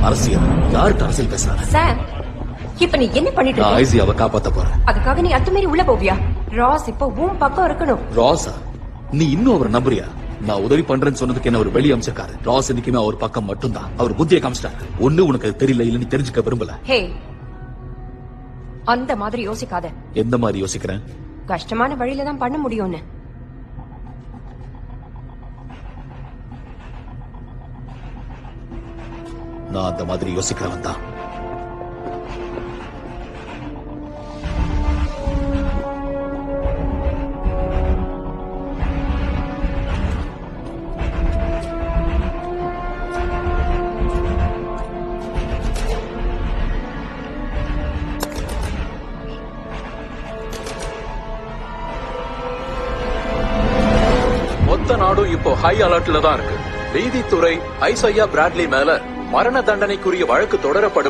அரசியல் யாருக்கு அரசியல் பேசுறாங்க? சார், இப்ப நீ என்ன பண்ணிட்டு நான் இருக்க? ஐசியாவை காப்பாத்த போறேன். அதுக்காக நீ அத்துமீறி உள்ள போவியா? ராஸ் இப்ப உன் பக்கம் இருக்கணும். ராஸா? நீ இன்னும் அவரை நம்புறியா? நான் உதவி பண்றேன்னு சொன்னதுக்கு என்ன ஒரு வெளியே அமிச்சிருக்காரு. ராஸ் என்னைக்குமே அவர் பக்கம் மட்டும்தான். அவர் புத்தியை காமிச்சிட்டாரு. ஒண்ணு உனக்கு அது தெரியல, இல்ல நீ தெரிஞ்சுக்க விரும்பல. ஹே, அந்த மாதிரி யோசிக்காத. எந்த மாதிரி யோசிக்கிறேன்? கஷ்டமான வழியில தான் பண்ண முடியும்னு. நான் அந்த மாதிரி யோசிக்கிறவன் தான். மொத்த நாடும் இப்போ ஹை அலர்ட்ல தான் இருக்கு. நீதித்துறை ஐசையா பிராட்லி மேல மரண தண்டனைக்குரிய வழக்கு தொடரப்படும்